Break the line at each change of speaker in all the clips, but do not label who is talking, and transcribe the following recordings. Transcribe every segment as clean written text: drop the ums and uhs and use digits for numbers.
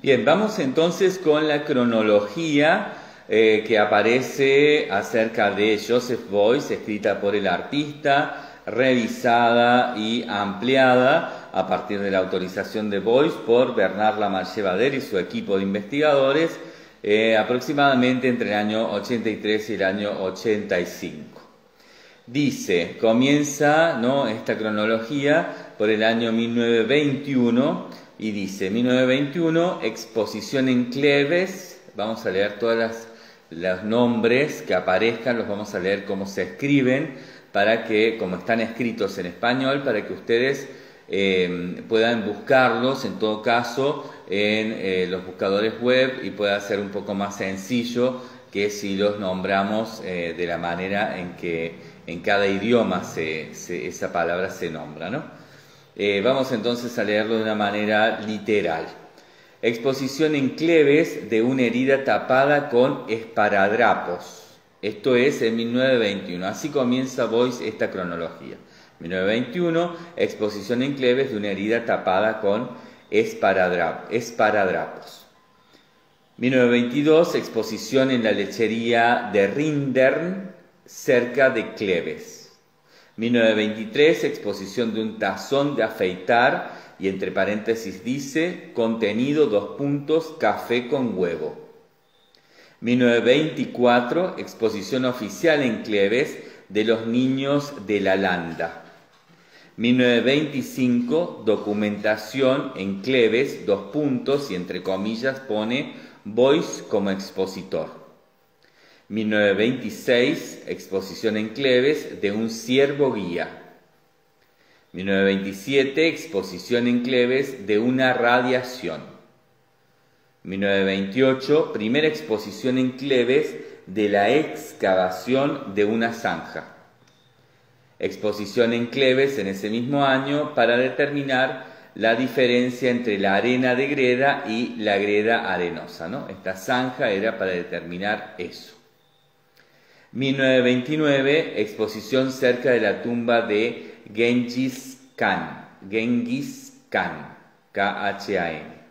Bien, vamos entonces con la cronología que aparece acerca de Joseph Beuys, escrita por el artista, revisada y ampliada a partir de la autorización de Beuys por Bernard Lamarche-Bader y su equipo de investigadores, aproximadamente entre el año 83 y el año 85. Dice, comienza esta cronología por el año 1921 y dice, 1921, exposición en Cleves. Vamos a leer todos los nombres que aparezcan, los vamos a leer cómo se escriben, para que, como están escritos en español, para que ustedes puedan buscarlos en todo caso en los buscadores web y pueda ser un poco más sencillo que si los nombramos de la manera en que en cada idioma esa palabra se nombra, ¿no? Vamos entonces a leerlo de una manera literal. Exposición en Cleves de una herida tapada con esparadrapos. Esto es en 1921. Así comienza Beuys esta cronología. 1921, exposición en Cleves de una herida tapada con esparadrapos. 1922, exposición en la lechería de Rindern, cerca de Cleves. 1923, exposición de un tazón de afeitar, y entre paréntesis dice, contenido, café con huevo. 1924, exposición oficial en Cleves de los niños de la Landa. 1925, documentación en Cleves, y entre comillas pone Beuys como expositor. 1926, exposición en Cleves de un ciervo guía. 1927, exposición en Cleves de una radiación. 1928, primera exposición en Cleves de la excavación de una zanja. Exposición en Cleves en ese mismo año para determinar la diferencia entre la arena de greda y la greda arenosa, ¿no? Esta zanja era para determinar eso. 1929, exposición cerca de la tumba de Genghis Khan, K-H-A-N.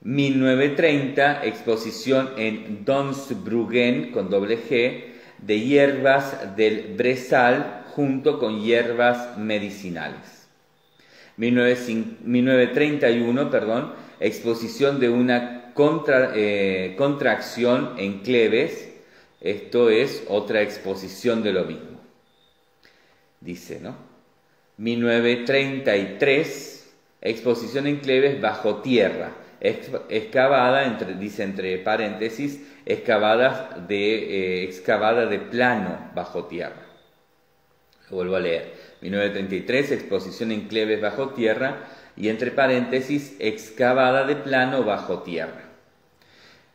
1930, exposición en Donsbruggen, con doble G, de hierbas del brezal junto con hierbas medicinales. 1931, exposición de una contracción en Cleves. Esto es otra exposición de lo mismo. Dice, ¿no? 1933, exposición en Cleves bajo tierra, excavada, dice entre paréntesis, excavada de plano bajo tierra. Lo vuelvo a leer. 1933, exposición en Cleves bajo tierra y entre paréntesis, excavada de plano bajo tierra.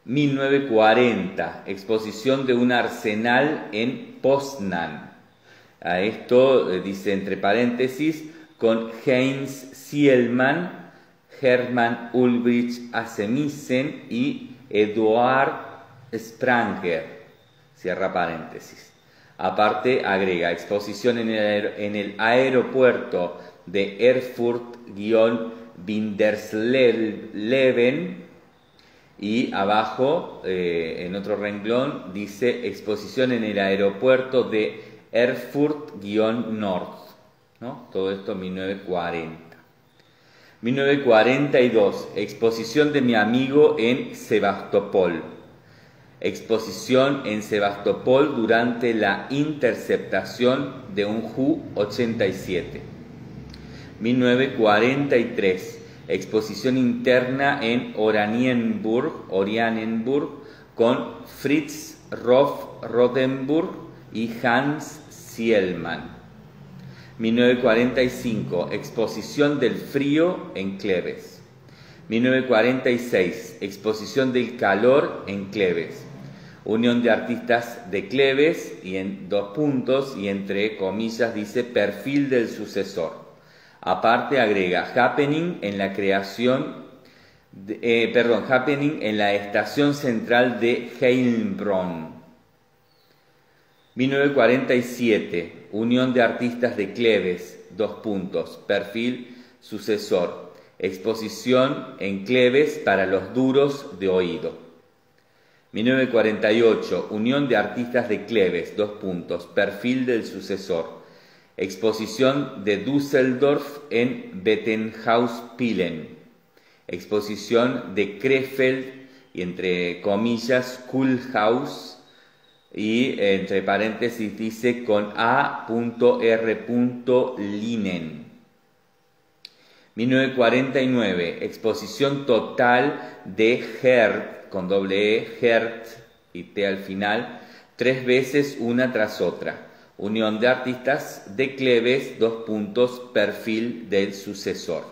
1940, exposición de un arsenal en Poznan. A esto dice entre paréntesis con Heinz Sielmann, Hermann Ulbricht Asemissen y Eduard Spranger. Cierra paréntesis. Aparte agrega exposición en el aeropuerto de Erfurt-Wintersleben. Y abajo, en otro renglón, dice exposición en el aeropuerto de Erfurt-Nord, ¿no? Todo esto en 1940. 1942, exposición de mi amigo en Sebastopol. Exposición en Sebastopol durante la interceptación de un Ju-87. 1943. Exposición interna en Oranienburg con Fritz Rothenburg y Hans Sielmann. 1945, exposición del frío en Cleves. 1946, exposición del calor en Cleves. Unión de artistas de Cleves y en y entre comillas dice perfil del sucesor. Aparte agrega happening en la happening en la estación central de Heilbronn. 1947, Unión de Artistas de Cleves, perfil sucesor. exposición en Cleves para los duros de oído. 1948, Unión de Artistas de Cleves, perfil del sucesor. Exposición de Düsseldorf en Bettenhauspilen. Exposición de Krefeld, y entre comillas, Kulhaus, y entre paréntesis dice con A.R. Linen. 1949, exposición total de Hert, con doble E, Hert y T al final, 3 veces una tras otra. Unión de Artistas de Cleves, perfil del sucesor.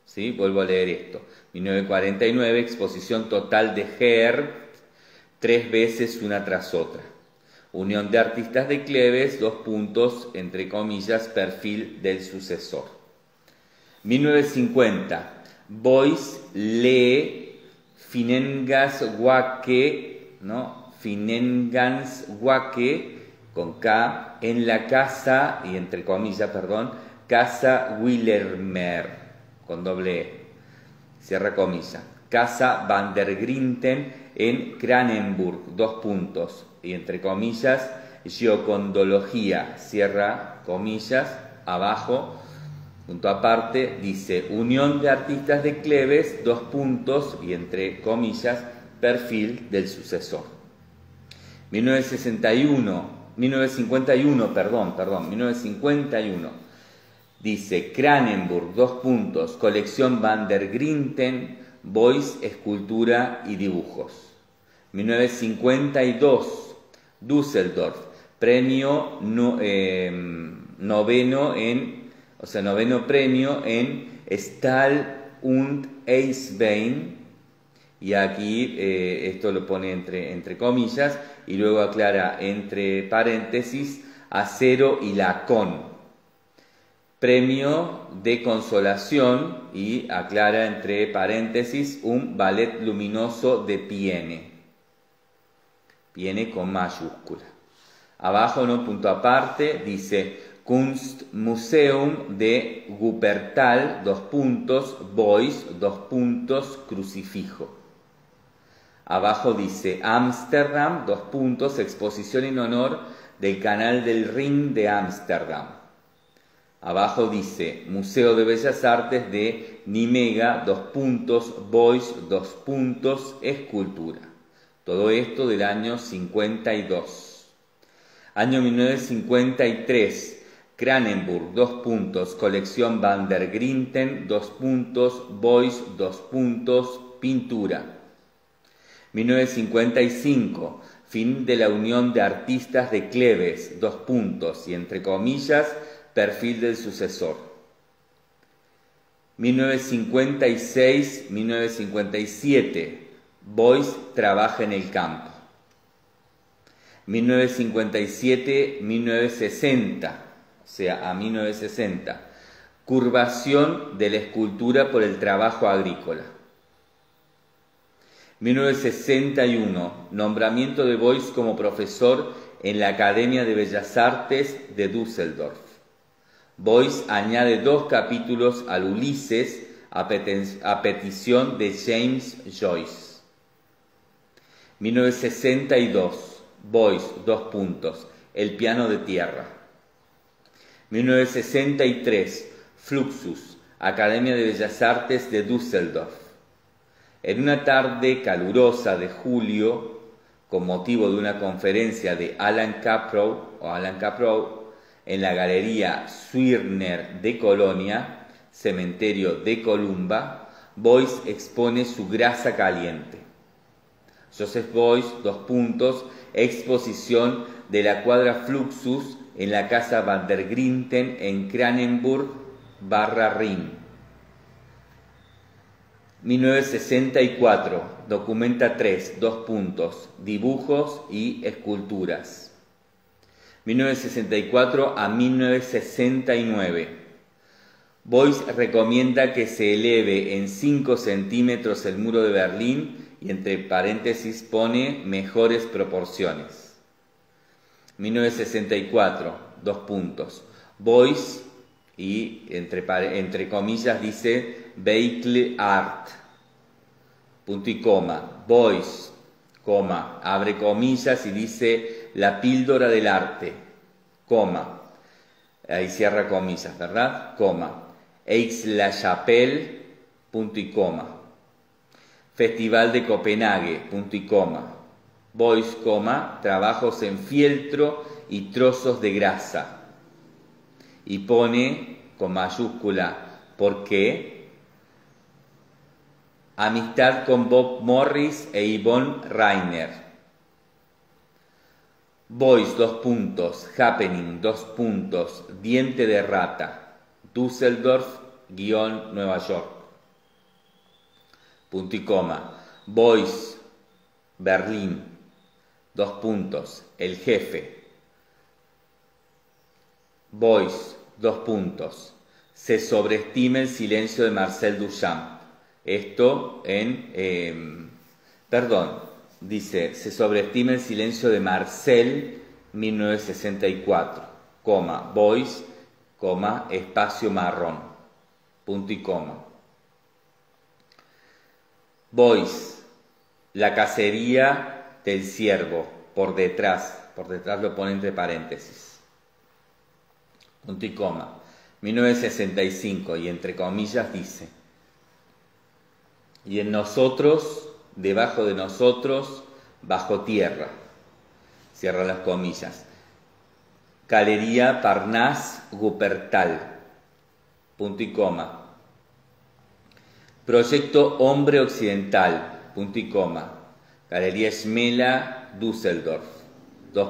¿Sí? Vuelvo a leer esto. 1949, exposición total de Hert, 3 veces una tras otra. Unión de Artistas de Cleves, entre comillas, perfil del sucesor. 1950, Bois lee Finanzswacke, ¿no? Finanzswacke, con K, en la casa, y entre comillas, Casa Wilhelmer, con doble E, cierra comilla. Casa van der Grinten en Kranenburg, y entre comillas, Giocondología, cierra comillas, abajo, punto aparte, dice Unión de Artistas de Cleves, y entre comillas, perfil del sucesor. 1951, dice Kranenburg, colección Van der Grinten, Bois, escultura y dibujos. 1952, Düsseldorf, premio noveno premio en Stahl und Eisbein, y aquí esto lo pone entre comillas, y luego aclara entre paréntesis, acero y lacón. Premio de consolación, y aclara entre paréntesis, un ballet luminoso de Piene. Piene con mayúscula. Abajo, no punto aparte, dice Kunstmuseum de Wuppertal, Bois, crucifijo. Abajo dice Ámsterdam, exposición en honor del Canal del Rin de Ámsterdam. Abajo dice Museo de Bellas Artes de Nimega, Bois, escultura. Todo esto del año 52. Año 1953, Kranenburg, colección Van der Grinten, Bois, pintura. 1955, fin de la Unión de Artistas de Cleves, y entre comillas, perfil del sucesor. 1956-1957, Bois trabaja en el campo. 1957-1960, o sea, a 1960, curvación de la escultura por el trabajo agrícola. 1961, nombramiento de Bois como profesor en la Academia de Bellas Artes de Düsseldorf. Bois añade 2 capítulos al Ulises a petición de James Joyce. 1962, Bois, el piano de tierra. 1963, Fluxus, Academia de Bellas Artes de Düsseldorf. En una tarde calurosa de julio, con motivo de una conferencia de Alan Caprow, en la Galería Zwirner de Colonia, cementerio de Columba, Bois expone su grasa caliente. Joseph Bois, exposición de la cuadra Fluxus en la casa Van der Grinten en Kranenburg/Rin. 1964, documenta 3, dibujos y esculturas. 1964 a 1969. Bois recomienda que se eleve en 5 centímetros el muro de Berlín, y entre paréntesis pone mejores proporciones. 1964, Bois y entre comillas dice Vehicle Art, punto y coma, Voice, coma, abre comillas y dice la píldora del arte, coma, ahí cierra comillas, ¿verdad? Coma, Aix-la-Chapelle, punto y coma, Festival de Copenhague, punto y coma, Voice, coma, trabajos en fieltro y trozos de grasa. Y pone con mayúscula, ¿por qué? Amistad con Bob Morris e Yvonne Rainer. Voice, Happening, Diente de rata, Düsseldorf, Nueva York. Punto y coma. Voice, Berlín, El jefe. Voice, se sobreestima el silencio de Marcel Duchamp. Esto dice, se sobreestima el silencio de Marcel, 1964, coma, Voice, coma, espacio marrón, punto y coma. Voice, la cacería del ciervo, por detrás lo pone entre paréntesis. Punto y coma, 1965, y entre comillas dice, y en nosotros, debajo de nosotros, bajo tierra, cierra las comillas, Galería Parnasse Wuppertal, punto y coma, Proyecto Hombre Occidental, punto y coma, Galería Schmela, Düsseldorf,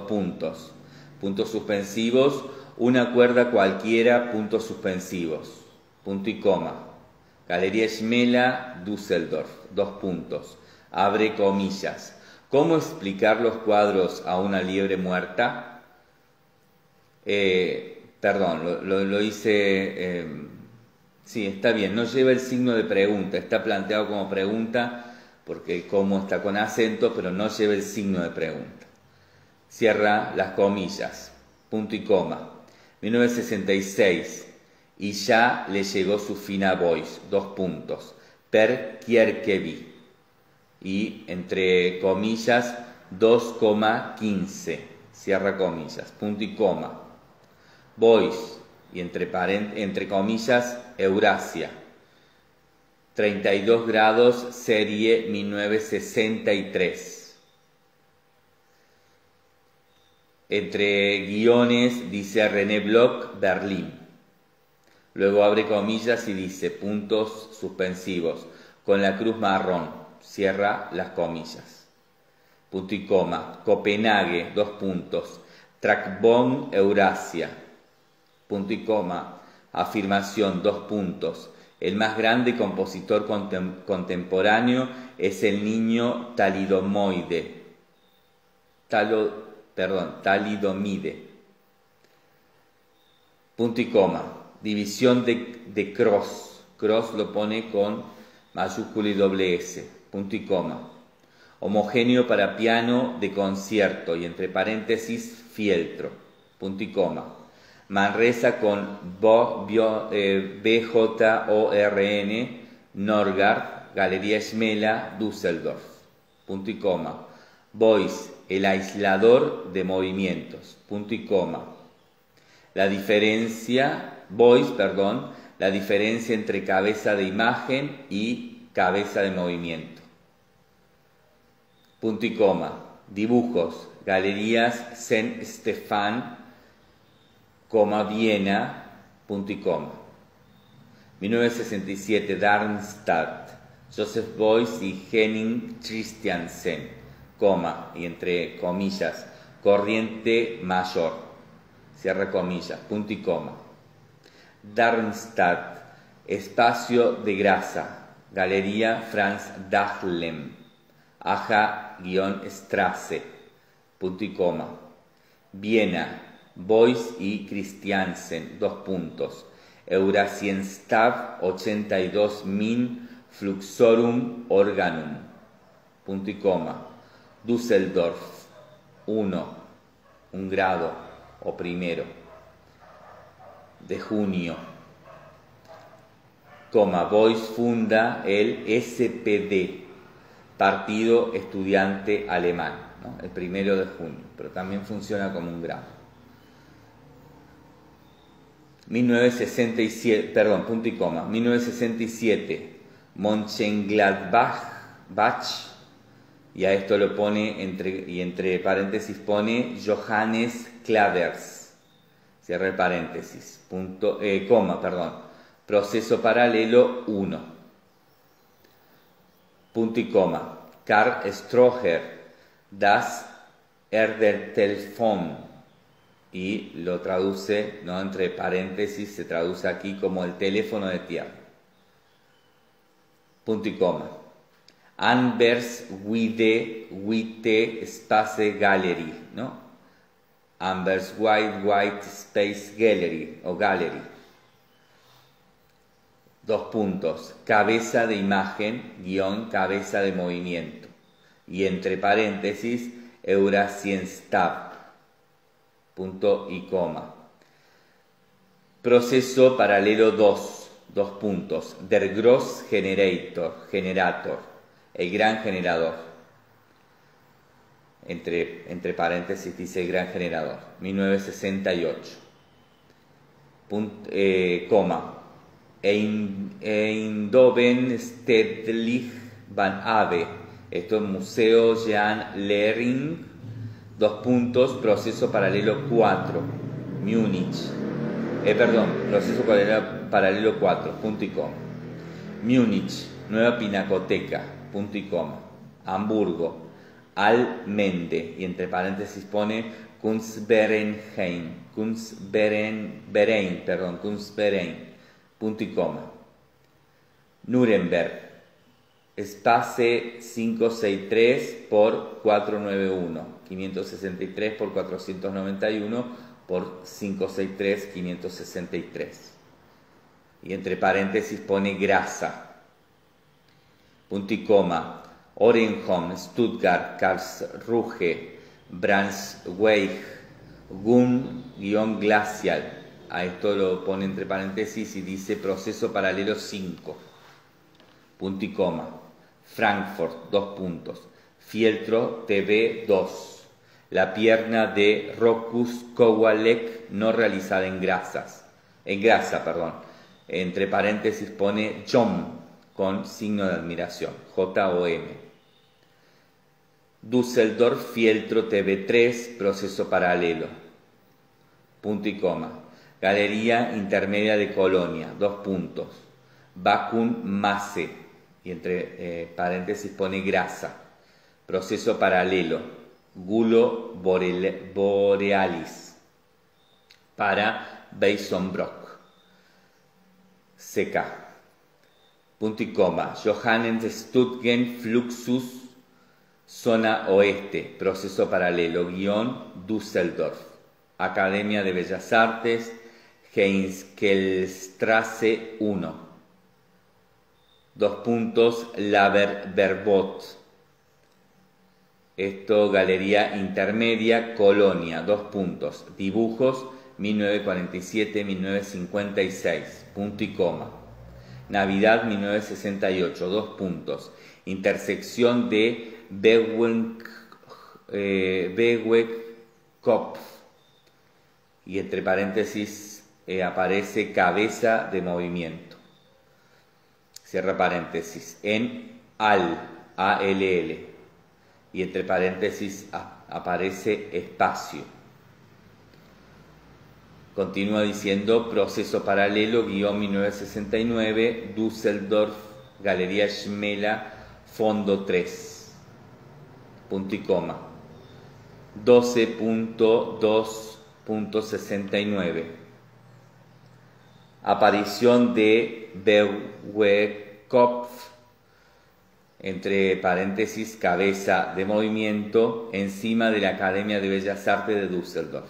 puntos suspensivos, una cuerda cualquiera, puntos suspensivos, punto y coma, Galería Schmela, Düsseldorf, abre comillas. ¿Cómo explicar los cuadros a una liebre muerta? Lo hice, sí, está bien, no lleva el signo de pregunta, está planteado como pregunta, porque cómo está con acento, pero no lleva el signo de pregunta. Cierra las comillas, punto y coma. 1966, y ya le llegó su fin a Voice, per Kierkegaard, y entre comillas 2,15, cierra comillas, punto y coma. Voice, y entre comillas Eurasia, 32 grados, serie 1963. Entre guiones dice René Bloch, Berlín. Luego abre comillas y dice puntos suspensivos, con la cruz marrón, cierra las comillas. Punto y coma, Copenhague, Trackbone, Eurasia. Punto y coma, afirmación, el más grande compositor contemporáneo es el niño talidomide. Talidomide. Punto y coma. División de Cross. Cross lo pone con mayúscula y doble S. Punto y coma. Homogéneo para piano de concierto y entre paréntesis fieltro. Punto y coma. Manresa con BJORN, Norgard, Galería Schmela, Düsseldorf. Punto y coma. Voice, el aislador de movimientos, punto y coma. La diferencia entre cabeza de imagen y cabeza de movimiento. Punto y coma. Dibujos, Galerías Saint Stefan, Viena, punto y coma. 1967, Darmstadt, Joseph Beuys y Henning Christiansen, coma, y entre comillas, corriente mayor, cierra comillas, punto y coma. Darmstadt, espacio de grasa, Galería Franz Dahlem, Aja-Strasse, punto y coma. Viena, Beuys y Christiansen, Eurasienstab 82 min Fluxorum Organum, punto y coma. Düsseldorf, 1, un grado o primero de junio Beuys funda el SPD, Partido Estudiante Alemán, ¿no? El 1 de junio, pero también funciona como un grado. 1967, Mönchengladbach, y a esto lo pone entre paréntesis pone Johannes Clavers, cierre el paréntesis, proceso paralelo 1, punto y coma, Karl Stroher, das Erdertelefon, y lo traduce, ¿no? Entre paréntesis se traduce aquí como el teléfono de tierra, punto y coma, Anvers Witte Space Gallery, ¿no? Anvers White Space Gallery o Gallery. 2 puntos, cabeza de imagen, guión, cabeza de movimiento. Y entre paréntesis, Eurasienstab, punto y coma. Proceso paralelo 2, 2 puntos, Der Großgenerator, el gran generador. Entre paréntesis dice el gran generador, 1968. Eindhoven Stedelijk van Ave, esto es Museo Jan Lering, 2 puntos, proceso paralelo 4, Múnich, proceso paralelo 4, punto y coma. Múnich, nueva pinacoteca, punto y coma. Hamburgo, Allmende, y entre paréntesis pone Kunstverein, punto y coma. Nuremberg, Espace 563 por 491, 563 por 491 por 563, 563. Y entre paréntesis pone grasa, punto y coma. Orenholm, Stuttgart, Karlsruhe, Braunschweig, Glacial. A esto lo pone entre paréntesis y dice proceso paralelo 5, punto y coma. Frankfurt, 2 puntos. Fieltro TV 2. La pierna de Rokus Kowalek no realizada en grasa, Entre paréntesis pone JOM con signo de admiración, JOM. Düsseldorf, Fieltro TV3, proceso paralelo, punto y coma. Galería Intermedia de Colonia, 2 puntos. Vacuum Masse, y entre paréntesis pone grasa, proceso paralelo, Gulo Borealis, para Weissenbrock, CK. Punto y coma. Johannes Stuttgen Fluxus, zona oeste, proceso paralelo, guión, Düsseldorf. Academia de Bellas Artes, Heinkelstrasse 1. 2 puntos, Laberverbot. Esto, Galería Intermedia, Colonia, 2 puntos. Dibujos, 1947-1956, punto y coma. Navidad 1968, 2 puntos. Intersección de Bewegkopf, y entre paréntesis aparece cabeza de movimiento. Cierra paréntesis. En ALL, y entre paréntesis aparece espacio. Continúa diciendo proceso paralelo, guión 1969, Düsseldorf, Galería Schmela, fondo 3, punto y coma. 12.2.69. Aparición de Bewegkopf, entre paréntesis, cabeza de movimiento, encima de la Academia de Bellas Artes de Düsseldorf.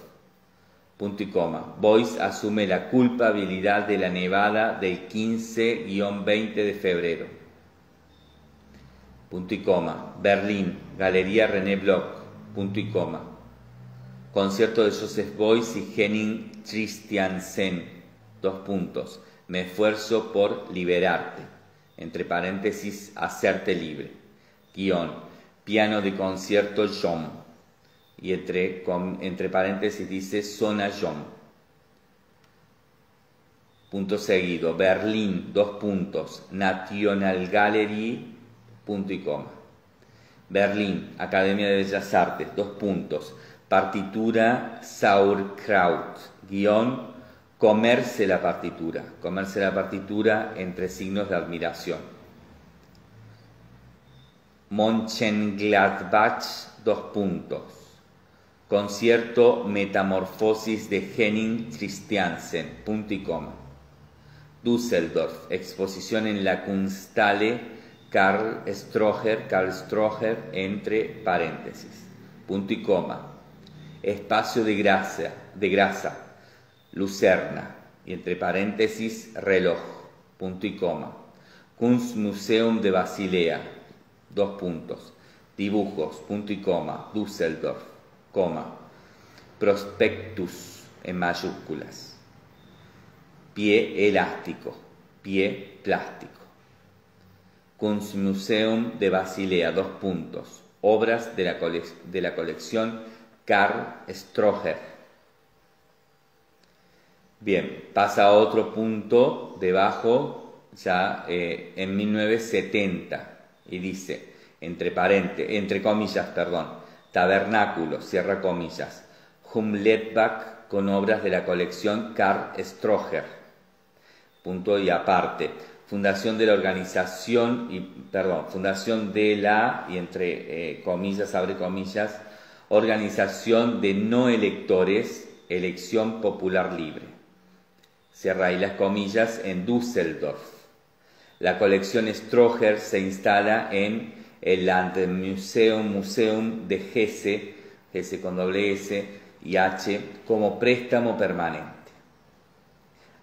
Punto y coma. Beuys asume la culpabilidad de la nevada del 15-20 de febrero. Punto y coma. Berlín, Galería René Bloch. Punto y coma. Concierto de Joseph Beuys y Henning Christiansen. 2 puntos. me esfuerzo por liberarte, entre paréntesis, hacerte libre, guión, piano de concierto Jom, y entre paréntesis dice zona Jom. Punto seguido, Berlín, dos puntos, National Gallery, punto y coma. Berlín, Academia de Bellas Artes, dos puntos, partitura Sauerkraut, guión, comerse la partitura entre signos de admiración. Mönchengladbach, dos puntos, concierto Metamorfosis de Henning Christiansen, punto y coma. Düsseldorf, exposición en la Kunsthalle Karl Stroher, entre paréntesis, punto y coma. Espacio de grasa, Lucerna, y entre paréntesis, reloj, punto y coma. Kunstmuseum de Basilea, dos puntos. Dibujos, punto y coma, Düsseldorf, coma. Prospectus, en mayúsculas. Pie elástico, pie plástico. Kunstmuseum de Basilea, dos puntos. Obras de la colección Karl Stroher. Bien, pasa a otro punto debajo, ya en 1970, y dice, entre comillas, tabernáculo, cierra comillas, Humletbach con obras de la colección Karl Stroher. Punto y aparte, fundación de la, y entre comillas, abre comillas, organización de no electores, elección popular libre. Cierra ahí las comillas, en Düsseldorf. La colección Stroher se instala en el Landesmuseum de Hesse con doble S y H, como préstamo permanente.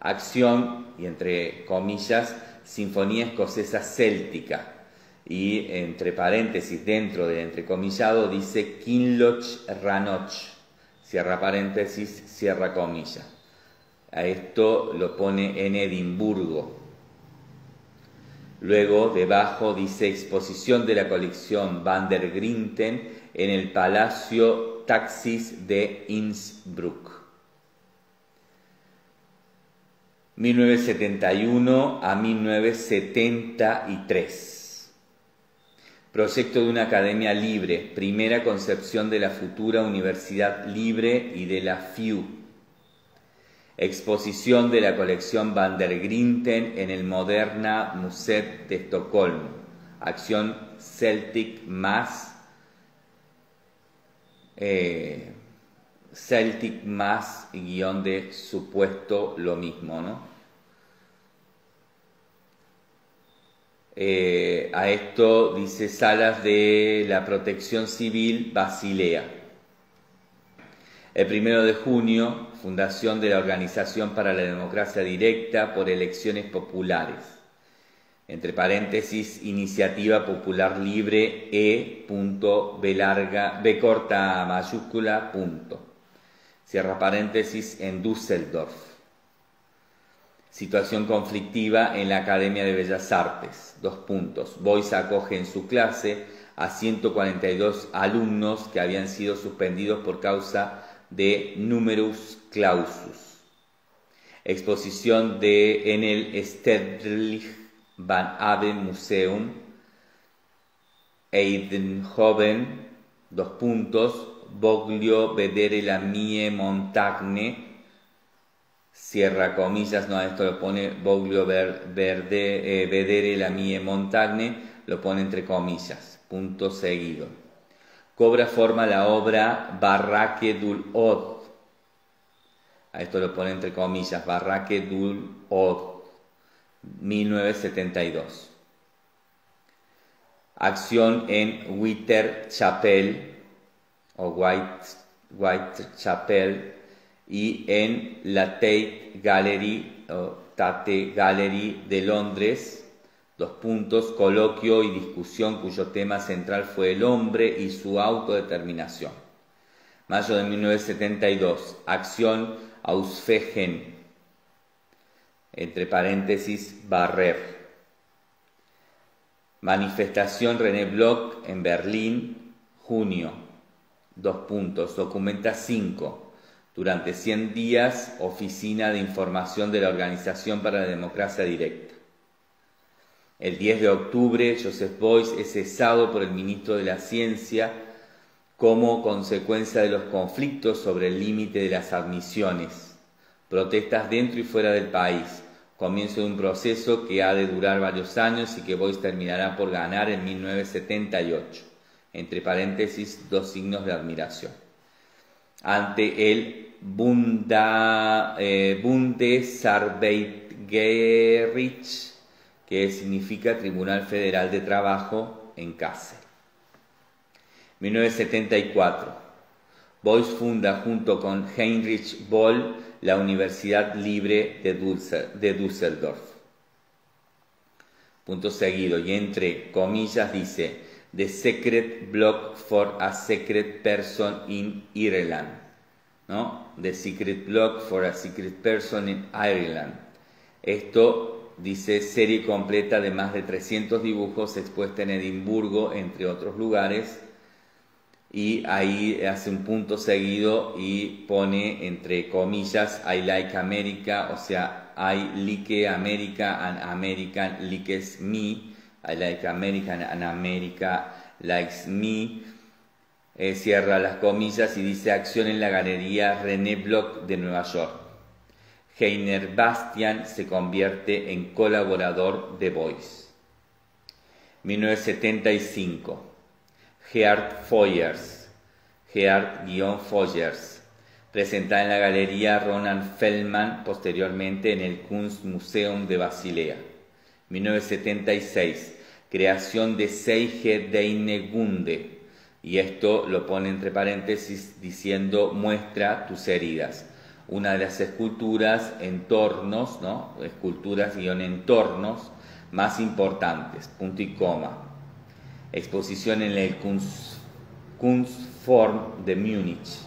Acción, y entre comillas, Sinfonía Escocesa Céltica, y entre paréntesis, dentro del entrecomillado, dice Kinloch Rannoch, cierra paréntesis, cierra comilla. A esto lo pone en Edimburgo. Luego, debajo, dice exposición de la colección Van der Grinten en el Palacio Taxis de Innsbruck. 1971 a 1973. Proyecto de una academia libre, primera concepción de la futura universidad libre y de la FIU. Exposición de la colección Van der Grinten en el Moderna Museet de Estocolmo. Acción Celtic más guión de supuesto lo mismo, ¿no? A esto dice Salas de la Protección Civil Basilea. El 1 de junio, fundación de la Organización para la Democracia Directa por Elecciones Populares. Entre paréntesis, Iniciativa Popular Libre B corta mayúscula, punto. Cierra paréntesis, en Düsseldorf. Situación conflictiva en la Academia de Bellas Artes, dos puntos. Boyce acoge en su clase a 142 alumnos que habían sido suspendidos por causa de numerus clausus. Exposición en el Stedelijk van Abbe Museum, Eindhoven, dos puntos. Voglio vedere la mie montagne, cierra comillas, no, esto lo pone Voglio vedere la mie montagne, lo pone entre comillas, punto seguido. Cobra forma la obra Barraque dul Od, a esto lo pone entre comillas, Barraque dul Od, 1972. Acción en Whitechapel o Whitechapel y en la Tate Gallery o Tate Gallery de Londres, dos puntos, coloquio y discusión cuyo tema central fue el hombre y su autodeterminación. Mayo de 1972, acción Ausfegen, entre paréntesis, barrer. Manifestación René Bloch en Berlín, junio, documenta 5. Durante 100 días, Oficina de Información de la Organización para la Democracia Directa. El 10 de octubre, Joseph Beuys es cesado por el ministro de la Ciencia como consecuencia de los conflictos sobre el límite de las admisiones. Protestas dentro y fuera del país. Comienzo de un proceso que ha de durar varios años y que Beuys terminará por ganar en 1978. Entre paréntesis, 2 signos de admiración. Ante el Bundesarbeitsgericht, que significa Tribunal Federal de Trabajo en Kassel. 1974. Beuys funda junto con Heinrich Böll la Universidad Libre de Düsseldorf. Punto seguido, y entre comillas dice: The Secret Block for a Secret Person in Ireland, ¿no? The Secret Block for a Secret Person in Ireland. Esto dice serie completa de más de 300 dibujos expuesta en Edimburgo, entre otros lugares, y ahí hace un punto seguido y pone entre comillas I like America, o sea, I like America and American likes me. I like America and America likes me. Cierra las comillas y dice: acción en la Galería René Bloch de Nueva York. Heiner Bastian se convierte en colaborador de Beuys. 1975. Gerhard Feuers, presentada en la Galería Roland Feldman, posteriormente en el Kunstmuseum de Basilea. 1976. Creación de Zeige Deine Wunde, y esto lo pone entre paréntesis diciendo: muestra tus heridas. Una de las esculturas entornos, ¿no? Esculturas-entornos más importantes, punto y coma. Exposición en el Kunstforum de Múnich.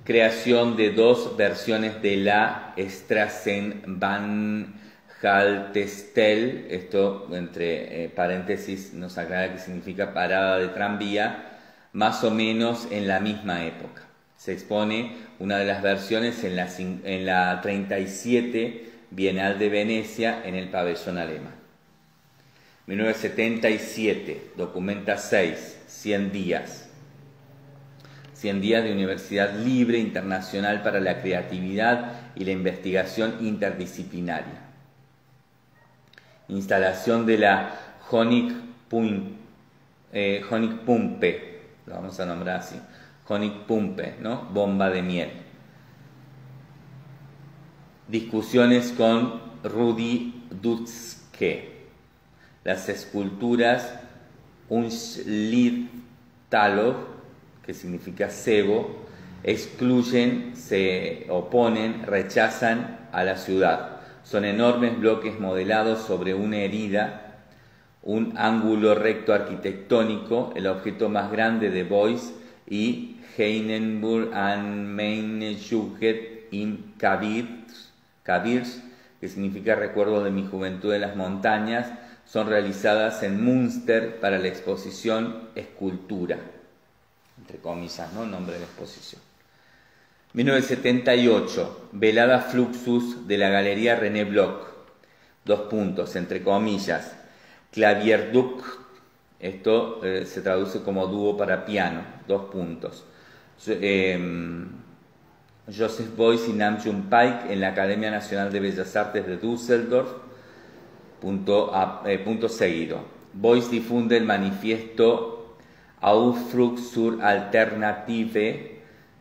Creación de 2 versiones de la Straßenbahnhaltestelle, esto entre paréntesis nos aclara que significa parada de tranvía, más o menos en la misma época. Se expone una de las versiones en la 37 Bienal de Venecia en el pabellón alemán. 1977, documenta 6, 100 días. 100 días de Universidad Libre Internacional para la Creatividad y la Investigación Interdisciplinaria. Instalación de la Honigpumpe, lo vamos a nombrar así, Honigpumpe, ¿no? Bomba de miel. Discusiones con Rudi Dutschke. Las esculturas Unschlittaloch, que significa cebo, excluyen, se oponen, rechazan a la ciudad. Son enormes bloques modelados sobre una herida, un ángulo recto arquitectónico, el objeto más grande de Beuys, y Heineburg an meine Jugend in Kabirs, que significa recuerdo de mi juventud en las montañas, son realizadas en Münster para la exposición Escultura, entre comillas, ¿no? Nombre de la exposición. 1978, Velada Fluxus de la Galería René Bloch, entre comillas, Klavierduett, esto se traduce como dúo para piano, Joseph Beuys y Nam June Paik en la Academia Nacional de Bellas Artes de Düsseldorf, punto seguido. Beuys difunde el manifiesto Aufruf zur Alternative,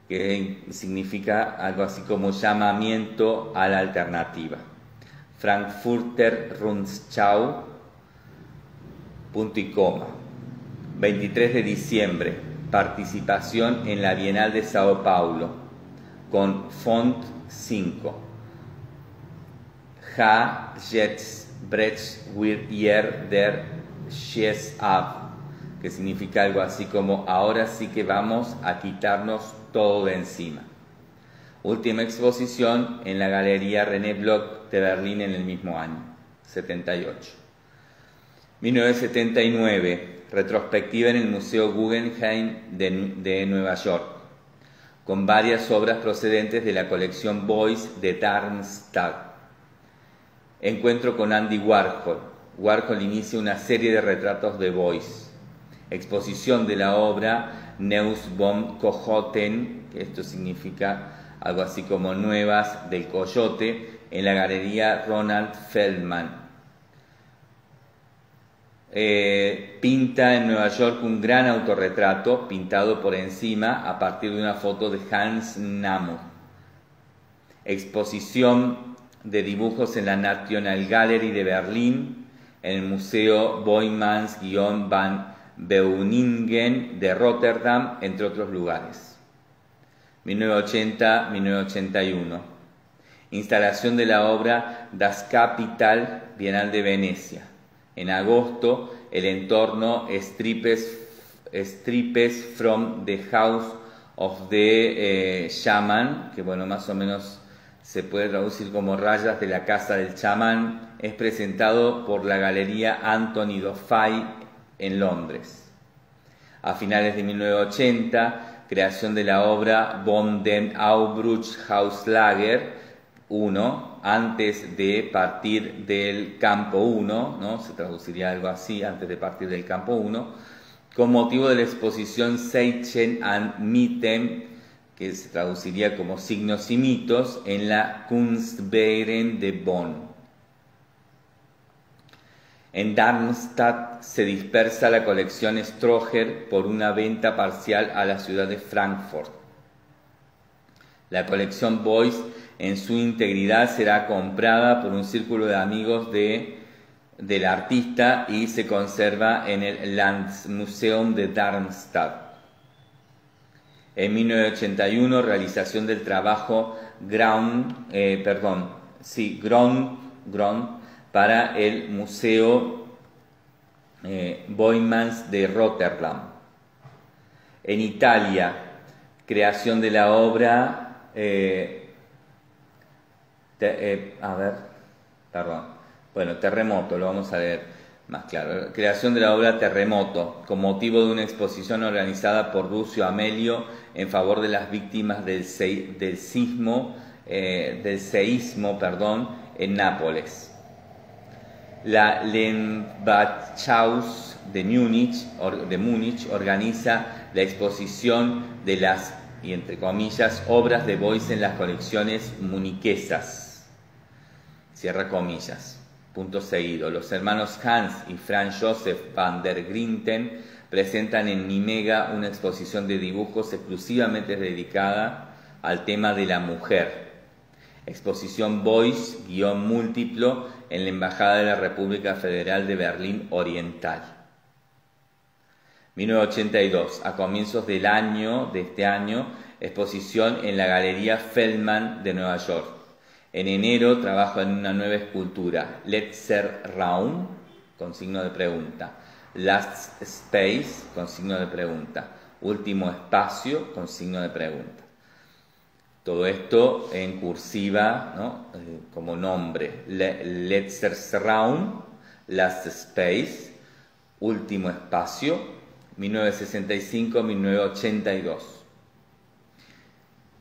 que significa algo así como llamamiento a la alternativa. Frankfurter Rundschau, punto y coma. 23 de diciembre, participación en la Bienal de Sao Paulo, con Font 5. Jetzt brecht wir der Schiess ab, que significa algo así como ahora sí que vamos a quitarnos todo de encima. Última exposición en la Galería René Bloch de Berlín en el mismo año, 78. 1979, retrospectiva en el Museo Guggenheim de Nueva York, con varias obras procedentes de la colección Beuys de Darmstadt. Encuentro con Andy Warhol. Warhol inicia una serie de retratos de Beuys. Exposición de la obra Neues vom Coyoten, que esto significa algo así como Nuevas del Coyote, en la Galería Ronald Feldman. Pinta en Nueva York un gran autorretrato pintado por encima a partir de una foto de Hans Namuth. Exposición de dibujos en la National Gallery de Berlín, en el Museo Boijmans-van Beuningen de Rotterdam, entre otros lugares. 1980-1981. Instalación de la obra Das Kapital, Bienal de Venecia. En agosto, el entorno Stripes from the House of the Shaman, que bueno, más o menos se puede traducir como Rayas de la Casa del Chamán, es presentado por la Galería Anthony Dofay en Londres. A finales de 1980, creación de la obra Von dem Aufbruchshauslager 1, antes de partir del campo 1, ¿no? Se traduciría algo así, antes de partir del campo 1, con motivo de la exposición Zeichen und Mythen, que se traduciría como signos y mitos, en la Kunstverein de Bonn. En Darmstadt se dispersa la colección Stroger por una venta parcial a la ciudad de Frankfurt. La colección Beuys en su integridad será comprada por un círculo de amigos del artista y se conserva en el Landesmuseum de Darmstadt. En 1981, realización del trabajo Ground para el Museo Boijmans de Rotterdam. En Italia, creación de la obra Terremoto, lo vamos a leer más claro. Creación de la obra Terremoto, con motivo de una exposición organizada por Lucio Amelio en favor de las víctimas del seísmo en Nápoles. La Lehmbachhaus de Múnich organiza la exposición de las, y entre comillas, obras de Beuys en las colecciones muniquesas. Cierra comillas. Punto seguido. Los hermanos Hans y Franz Joseph van der Grinten presentan en Nimega una exposición de dibujos exclusivamente dedicada al tema de la mujer. Exposición Beuys-múltiplo en la Embajada de la República Federal de Berlín Oriental. 1982, a comienzos de este año, exposición en la Galería Feldman de Nueva York. En enero trabajo en una nueva escultura, Letzter Raum, con signo de pregunta, Last Space, con signo de pregunta, Último Espacio, con signo de pregunta. Todo esto en cursiva, ¿no? Como nombre, Letzter Raum, Last Space, Último Espacio, 1965-1982.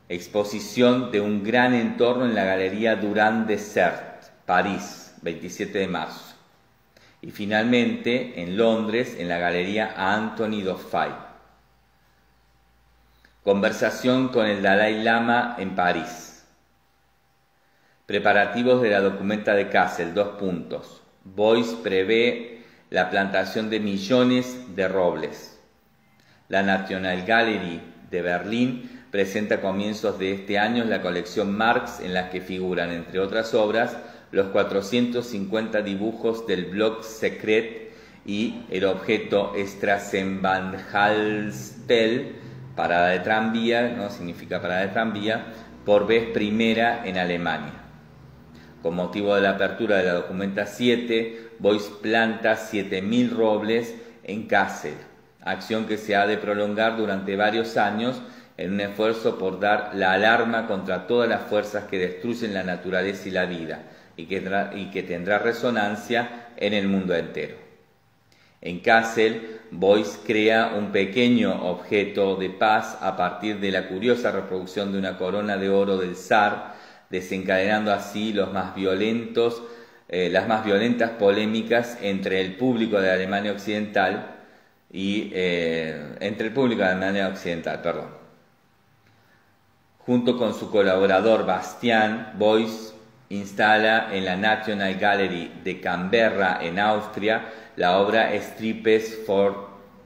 Exposición de un gran entorno en la Galería Durand Desert, París, 27 de marzo. Y finalmente en Londres, en la Galería Anthony Dofay. Conversación con el Dalai Lama en París. Preparativos de la documenta de Kassel, 2 puntos. Beuys prevé la plantación de millones de robles. La National Gallery de Berlín presenta a comienzos de este año la colección Marx, en la que figuran, entre otras obras, los 450 dibujos del Block Secret y el objeto Strassenbahnhaltestelle, parada de tranvía, ¿no? Significa parada de tranvía, por vez primera en Alemania. Con motivo de la apertura de la documenta 7, Beuys planta 7.000 robles en Kassel, acción que se ha de prolongar durante varios años en un esfuerzo por dar la alarma contra todas las fuerzas que destruyen la naturaleza y la vida, y que tendrá resonancia en el mundo entero. En Kassel, Beuys crea un pequeño objeto de paz a partir de la curiosa reproducción de una corona de oro del zar, desencadenando así las más violentas polémicas entre el público de Alemania Occidental Junto con su colaborador Bastian, Beuys instala en la National Gallery de Canberra, en Austria, la obra Strippes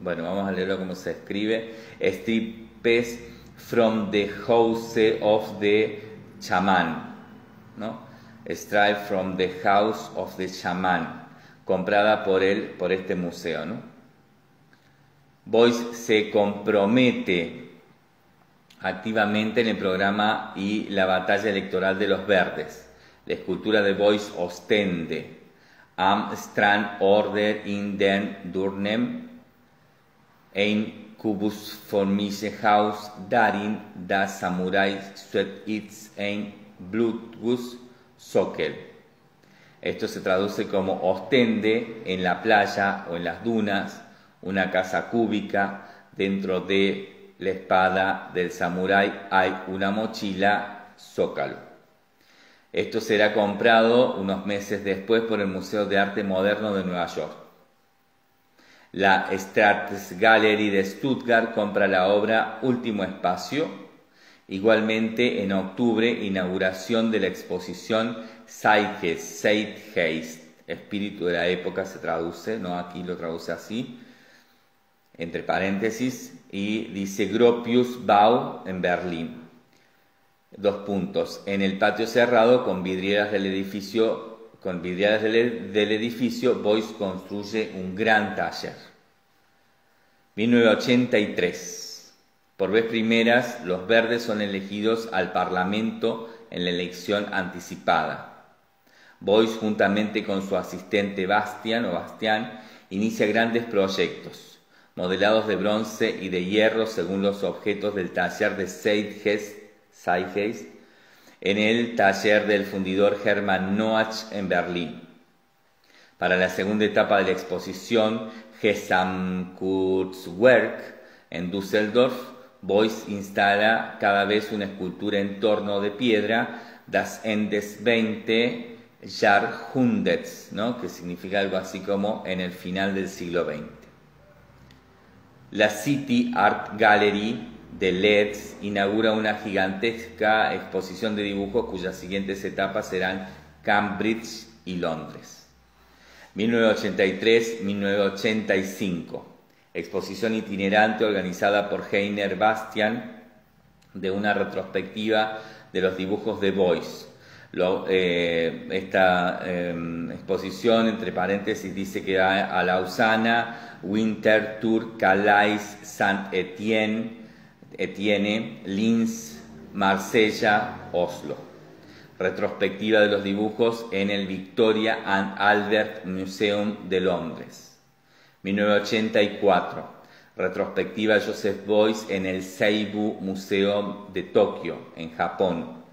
vamos a leerlo como se escribe, Strippes from the House of the Shaman, ¿no? Strip from the House of the Shaman, comprada por este museo, ¿no? Beuys se compromete activamente en el programa y la batalla electoral de los Verdes. La escultura de Beuys Ostende, Am Strand Order in den Durnem, ein kubusförmige Haus, darin das Samurai suet its ein Blutguss Sockel. Esto se traduce como Ostende, en la playa o en las dunas, una casa cúbica, dentro de la espada del samurái hay una mochila zócalo. Esto será comprado unos meses después por el Museo de Arte Moderno de Nueva York. La Staatsgalerie de Stuttgart compra la obra Último Espacio. Igualmente, en octubre, inauguración de la exposición Zeitgeist, espíritu de la época se traduce, no aquí lo traduce así, entre paréntesis, y dice Gropius Bau en Berlín. En el patio cerrado con vidrieras del edificio, Beuys construye un gran taller. 1983. Por vez primeras, los verdes son elegidos al Parlamento en la elección anticipada. Beuys, juntamente con su asistente Bastian, inicia grandes proyectos, modelados de bronce y de hierro según los objetos del taller de Zeitgeist, en el taller del fundidor Hermann Noack en Berlín. Para la segunda etapa de la exposición Gesamtkunstwerk en Düsseldorf, Beuys instala cada vez una escultura en torno de piedra, Das Ende des 20 Jahrhunderts, ¿no? Que significa algo así como en el final del siglo XX. La City Art Gallery de Leeds inaugura una gigantesca exposición de dibujos cuyas siguientes etapas serán Cambridge y Londres. 1983-1985. Exposición itinerante organizada por Heiner Bastian de una retrospectiva de los dibujos de Beuys. Esta exposición, entre paréntesis, dice que va a Lausana, Winterthur, Calais, Saint-Étienne, Linz, Marsella, Oslo. Retrospectiva de los dibujos en el Victoria and Albert Museum de Londres. 1984. Retrospectiva Joseph Beuys en el Seibu Museum de Tokio, en Japón.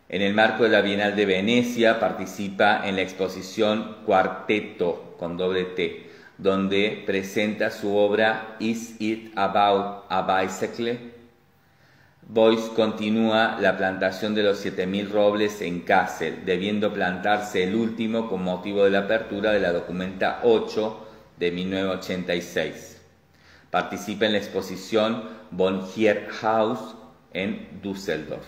En el marco de la Bienal de Venecia participa en la exposición Cuarteto, con doble T, donde presenta su obra Is It About a Bicycle? Beuys continúa la plantación de los 7000 robles en Kassel, debiendo plantarse el último con motivo de la apertura de la Documenta 8 de 1986. Participa en la exposición Von Hier Haus en Düsseldorf.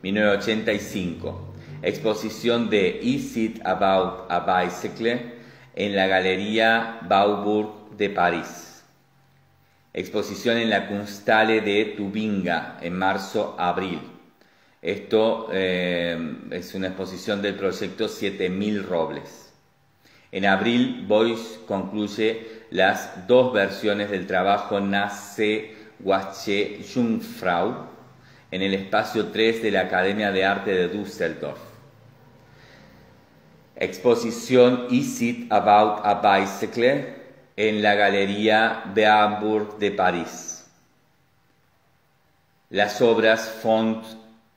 1985. Exposición de Is It About a Bicycle? En la Galería Baubourg de París. Exposición en la Kunsthalle de Tubinga en marzo-abril. Esto es una exposición del proyecto 7000 robles. En abril, Beuys concluye las dos versiones del trabajo Nasse Wache Jungfrau en el espacio 3 de la Academia de Arte de Düsseldorf. Exposición Is It About a Bicycle? En la Galería Baubourg de París. Las obras Font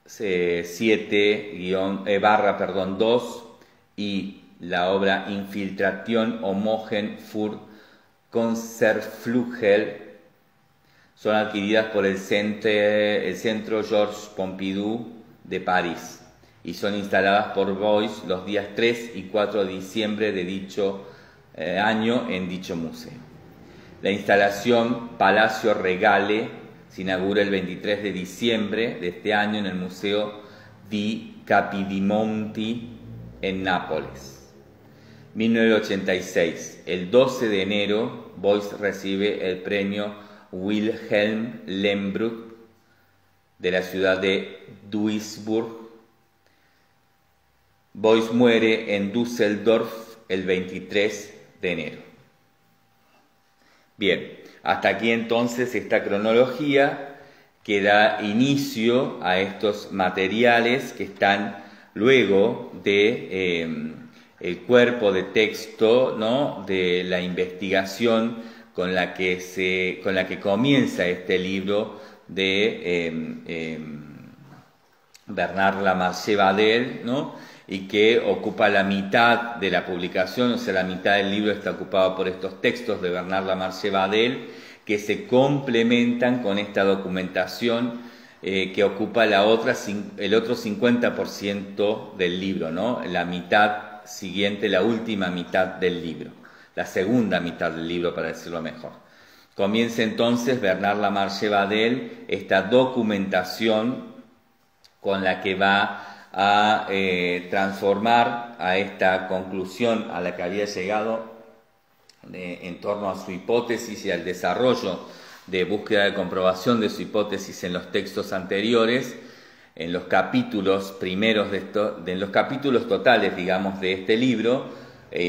7-2 y la obra Infiltration Homogen für Konzertflügel son adquiridas por el Centro Georges Pompidou de París y son instaladas por Beuys los días 3 y 4 de diciembre de dicho año en dicho museo. La instalación Palacio Regale se inaugura el 23 de diciembre de este año en el Museo di Capodimonti en Nápoles. 1986. El 12 de enero, Beuys recibe el premio Wilhelm Lembrück de la ciudad de Duisburg. Beuys muere en Düsseldorf el 23 de enero. Bien, hasta aquí entonces esta cronología que da inicio a estos materiales que están luego de el cuerpo de texto, ¿no?, de la investigación con la que comienza este libro de Bernard Lamarche-Vadel, ¿no?, y que ocupa la mitad de la publicación, o sea, la mitad del libro está ocupado por estos textos de Bernard Lamarche-Vadel, que se complementan con esta documentación que ocupa el otro 50% del libro, ¿no?, la mitad siguiente, la última mitad del libro, la segunda mitad del libro, para decirlo mejor. Comienza entonces Bernard Lamarche-Vadel esta documentación con la que va a transformar a esta conclusión a la que había llegado en torno a su hipótesis y al desarrollo de búsqueda de comprobación de su hipótesis en los textos anteriores, en los capítulos primeros en los capítulos totales, digamos, de este libro,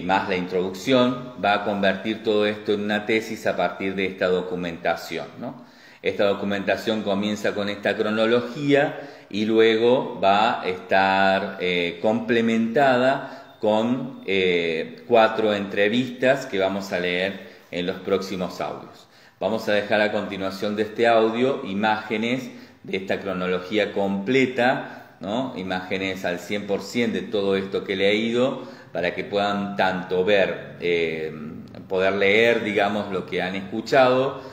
más la introducción, va a convertir todo esto en una tesis a partir de esta documentación, ¿no? Esta documentación comienza con esta cronología y luego va a estar complementada con 4 entrevistas que vamos a leer en los próximos audios. Vamos a dejar a continuación de este audio imágenes de esta cronología completa, ¿no?, imágenes al 100% de todo esto que he leído, para que puedan tanto ver, poder leer, digamos, lo que han escuchado,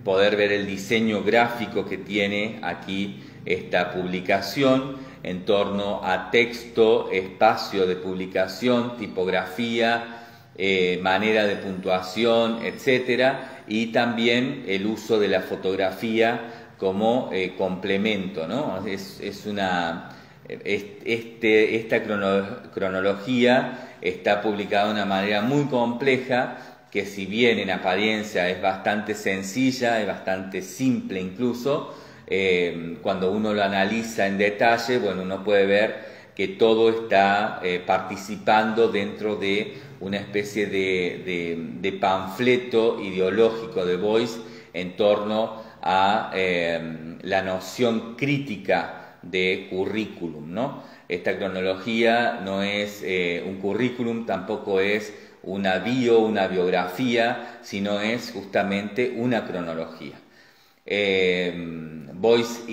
poder ver el diseño gráfico que tiene aquí esta publicación en torno a texto, espacio de publicación, tipografía, manera de puntuación, etcétera, y también el uso de la fotografía como complemento, ¿no? Esta cronología está publicada de una manera muy compleja, que si bien en apariencia es bastante sencilla, es bastante simple incluso, cuando uno lo analiza en detalle, bueno, uno puede ver que todo está participando dentro de una especie de panfleto ideológico de Beuys en torno a la noción crítica de currículum, ¿no? Esta cronología no es un currículum, tampoco es una biografía, sino es justamente una cronología. Beuys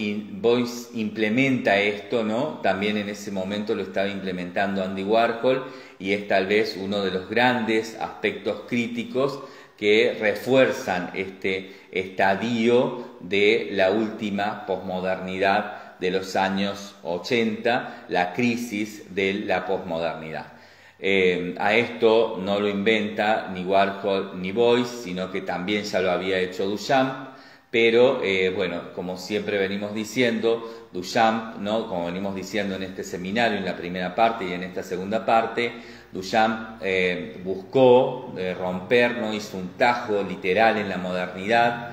implementa esto, ¿no? También en ese momento lo estaba implementando Andy Warhol, y es tal vez uno de los grandes aspectos críticos que refuerzan este estadio de la última posmodernidad de los años 80, la crisis de la posmodernidad. A esto no lo inventa ni Warhol ni Beuys, sino que también ya lo había hecho Duchamp, pero bueno, como siempre venimos diciendo, Duchamp, ¿no?, como venimos diciendo en este seminario, en la primera parte y en esta segunda parte, Duchamp buscó romper, ¿no?, hizo un tajo literal en la modernidad,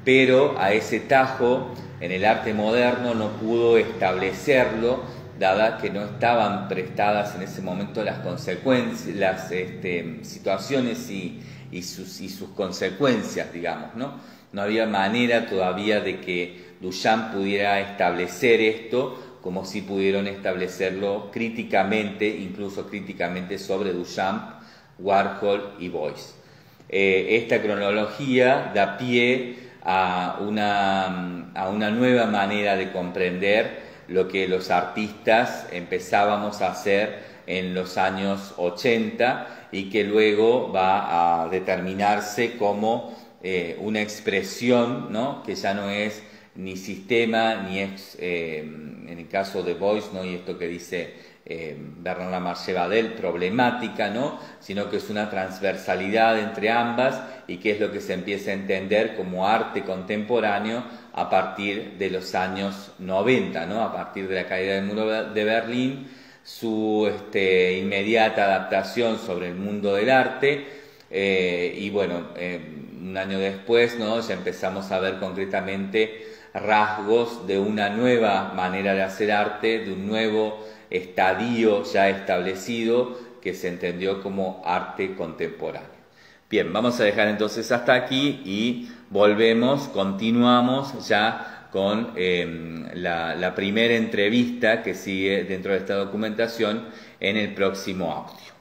pero a ese tajo en el arte moderno no pudo establecerlo, dada que no estaban prestadas en ese momento las consecuencias, las situaciones y sus consecuencias, digamos, ¿no? No había manera todavía de que Duchamp pudiera establecer esto, como si pudieron establecerlo críticamente, incluso críticamente sobre Duchamp, Warhol y Beuys. Esta cronología da pie a una nueva manera de comprender lo que los artistas empezábamos a hacer en los años 80 y que luego va a determinarse como una expresión, ¿no? Que ya no es ni sistema, ni es, en el caso de Beuys, ¿no? Y esto que dice Bernard Lamarche-Badel, problemática, ¿no? Sino que es una transversalidad entre ambas y que es lo que se empieza a entender como arte contemporáneo a partir de los años 90, ¿no? A partir de la caída del muro de Berlín, su inmediata adaptación sobre el mundo del arte y bueno, un año después, ¿no? Ya empezamos a ver concretamente rasgos de una nueva manera de hacer arte, de un nuevo estadio ya establecido que se entendió como arte contemporáneo. Bien, vamos a dejar entonces hasta aquí y continuamos ya con la primera entrevista que sigue dentro de esta documentación en el próximo audio.